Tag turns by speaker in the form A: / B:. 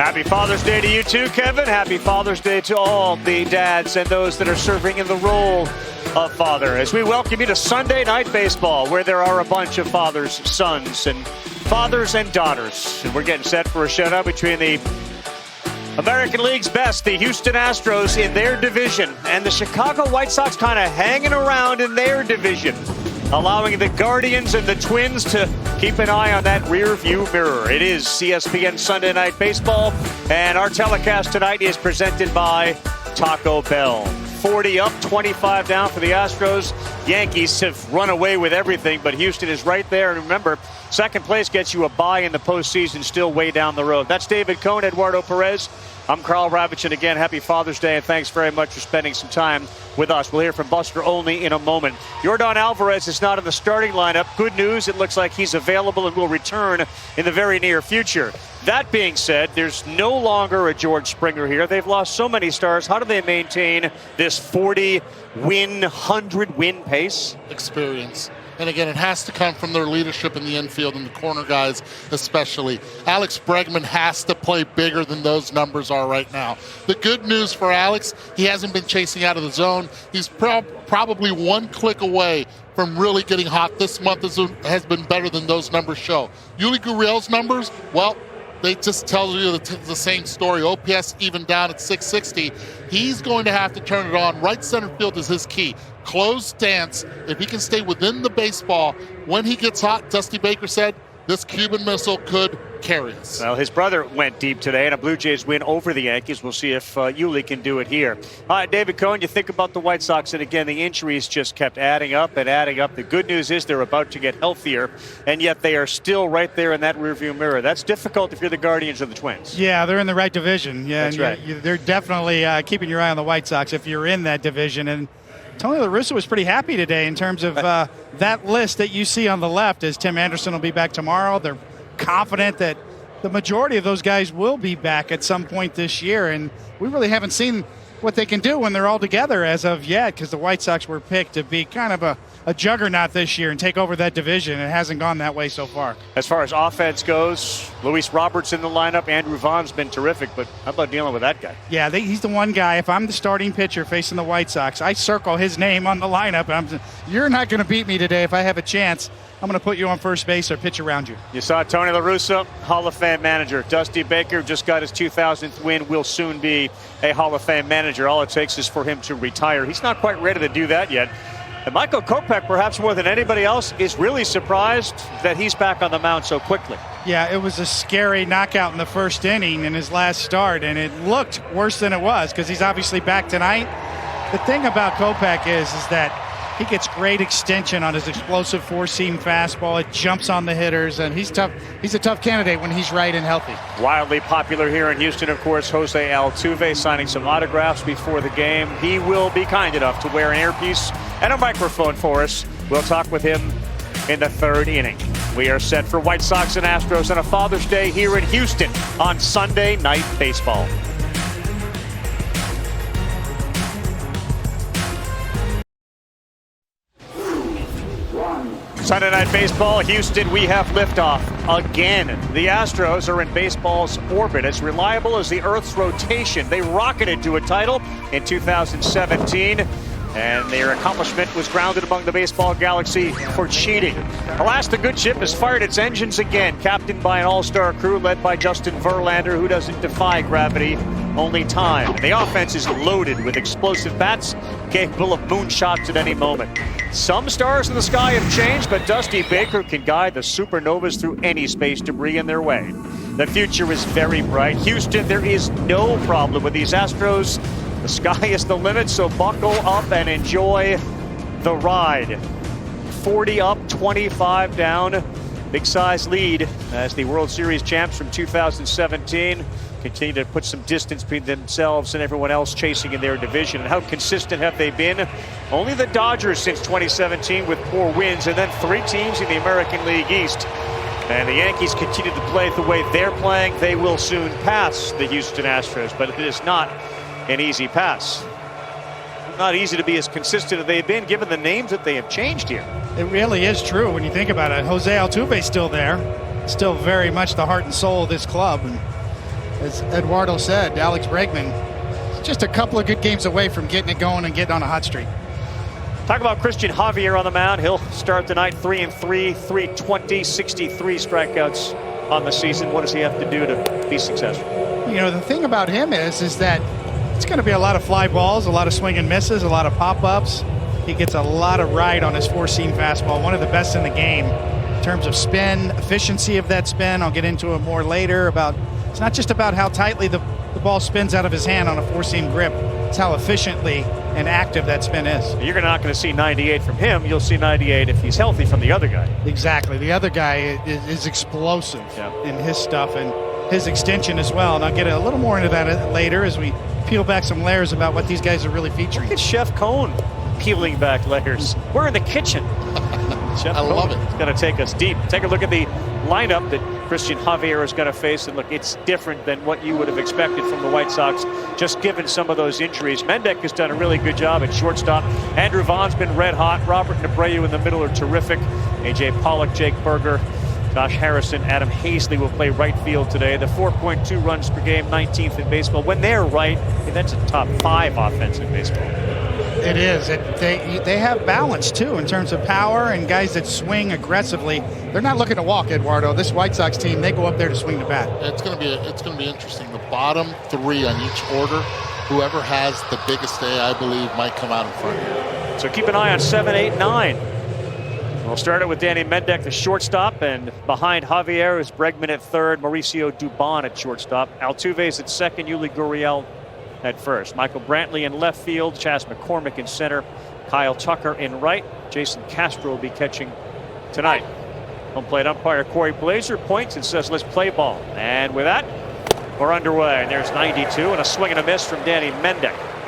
A: Happy Father's Day to you too, Kevin. Happy Father's Day to all the dads and those that are serving in the role of father. As we welcome you to Sunday Night Baseball, where there are a bunch of fathers, sons, and fathers and daughters. And we're getting set for a showdown between the American League's best, the Houston Astros in their division, and the Chicago White Sox kind of hanging around in their division, allowing the Guardians and the Twins to keep an eye on that rear view mirror. It is ESPN Sunday Night Baseball, and our telecast tonight is presented by Taco Bell. 40 up, 25 down for the Astros. Yankees have run away with everything, but Houston is right there. And remember, second place gets you a bye in the postseason, still way down the road. That's David Cohn, Eduardo Perez. I'm Carl Ravitch, and again, happy Father's Day, and thanks very much for spending some time with us. We'll hear from Buster Olney in a moment. Yordan Alvarez is not in the starting lineup. Good news, it looks like he's available and will return in the very near future. That being said, there's no longer a George Springer here. They've lost so many stars. How do they maintain this 40-win, 100-win pace?
B: Experience. And again, it has to come from their leadership in the infield and the corner guys especially. Alex Bregman has to play bigger than those numbers are right now. The good news for Alex, he hasn't been chasing out of the zone. He's probably one click away from really getting hot. This month has been better than those numbers show. Yuli Gurriel's numbers, well, they just tell you the same story. OPS even down at 660. He's going to have to turn it on. Right center field is his key. Closed stance. If he can stay within the baseball, when he gets hot, Dusty Baker said, this Cuban missile could carry us.
A: Well, his brother went deep today in a Blue Jays win over the Yankees. We'll see if Yuli can do it here. All right, David Cohn, you think about the White Sox, and again, the injuries just kept adding up and adding up. The good news is they're about to get healthier, and yet they are still right there in that rearview mirror. That's difficult if you're the Guardians of the Twins.
C: Yeah, they're in the right division. Yeah,
A: that's right.
C: They're definitely keeping your eye on the White Sox if you're in that division. And Tony La Russa was pretty happy today in terms of that list that you see on the left, as Tim Anderson will be back tomorrow. They're confident that the majority of those guys will be back at some point this year, and we really haven't seen what they can do when they're all together as of yet, because the White Sox were picked to be kind of a juggernaut this year and take over that division. It hasn't gone that way so far.
A: As far as offense goes, Luis Roberts in the lineup. Andrew Vaughn's been terrific, but how about dealing with that guy?
C: Yeah, he's the one guy. If I'm the starting pitcher facing the White Sox, I circle his name on the lineup. You're not going to beat me today. If I have a chance, I'm going to put you on first base or pitch around you.
A: You saw Tony La Russa, Hall of Fame manager. Dusty Baker just got his 2000th win, will soon be a Hall of Fame manager. All it takes is for him to retire. He's not quite ready to do that yet. And Michael Kopech, perhaps more than anybody else, is really surprised that he's back on the mound so quickly.
C: Yeah, it was a scary knockout in the first inning in his last start, and it looked worse than it was because he's obviously back tonight. The thing about Kopech is that he gets great extension on his explosive four-seam fastball. It jumps on the hitters, and he's tough. He's a tough candidate when he's right and healthy.
A: Wildly popular here in Houston, of course, Jose Altuve signing some autographs before the game. He will be kind enough to wear an earpiece and a microphone for us. We'll talk with him in the third inning. We are set for White Sox and Astros on a Father's Day here in Houston on Sunday Night Baseball. Sunday Night Baseball, Houston, we have liftoff again. The Astros are in baseball's orbit, as reliable as the Earth's rotation. They rocketed to a title in 2017, and their accomplishment was grounded among the baseball galaxy for cheating. Alas, the good ship has fired its engines again, captained by an all-star crew led by Justin Verlander, who doesn't defy gravity, only time. And the offense is loaded with explosive bats, capable of moonshots at any moment. Some stars in the sky have changed, but Dusty Baker can guide the supernovas through any space debris in their way. The future is very bright. Houston, there is no problem with these Astros. The sky is the limit, so buckle up and enjoy the ride. 40 up, 25 down. Big size lead as the World Series champs from 2017 continue to put some distance between themselves and everyone else chasing in their division. And how consistent have they been? Only the Dodgers since 2017 with 4 wins, and then 3 teams in the American League East. And the Yankees continue to play the way they're playing. They will soon pass the Houston Astros, but it is not an easy pass. Not easy to be as consistent as they've been, given the names that they have changed here.
C: It really is true when you think about it. Jose Altuve's still there, still very much the heart and soul of this club. And as Eduardo said, Alex Bregman, just a couple of good games away from getting it going and getting on a hot streak.
A: Talk about Christian Javier on the mound. He'll start tonight 3-3, 320, 63 strikeouts on the season. What does he have to do to be successful?
C: You know, the thing about him is that it's going to be a lot of fly balls, a lot of swing and misses, a lot of pop-ups. He gets a lot of ride on his four-seam fastball, one of the best in the game in terms of spin, efficiency of that spin. I'll get into it more later about it's not just about how tightly the ball spins out of his hand on a four-seam grip. It's how efficiently and active that spin is.
A: You're not going to see 98 from him. You'll see 98 if he's healthy from the other guy.
C: Exactly. The other guy is explosive in his stuff and his extension as well. And I'll get a little more into that later as we peel back some layers about what these guys are really featuring.
A: Look at Chef Cone peeling back layers. We're in the kitchen. Chef
B: I love it.
A: It's going to take us deep. Take a look at the lineup that Christian Javier is going to face, and look, it's different than what you would have expected from the White Sox, just given some of those injuries. Mendick has done a really good job at shortstop. Andrew Vaughn's been red hot. Robert Nebreu in the middle are terrific. A.J. Pollock, Jake Berger, Josh Harrison, Adam Hazley will play right field today. The 4.2 runs per game, 19th in baseball. When they're right, that's a top 5 offense in baseball.
C: It is. They have balance, too, in terms of power and guys that swing aggressively. They're not looking to walk, Eduardo. This White Sox team, they go up there to swing the bat.
B: It's going to be interesting. The bottom 3 on each order, whoever has the biggest day, I believe, might come out in front here.
A: So keep an eye on 7, 8, 9. We'll start it with Danny Mendick, the shortstop, and behind Javier is Bregman at third, Mauricio Dubon at shortstop, Altuve's at second, Yuli Gurriel at first. Michael Brantley in left field, Chas McCormick in center, Kyle Tucker in right. Jason Castro will be catching tonight. Home plate umpire Corey Blazer points and says, let's play ball. And with that, we're underway. And there's 92 and a swing and a miss from Danny Mendick.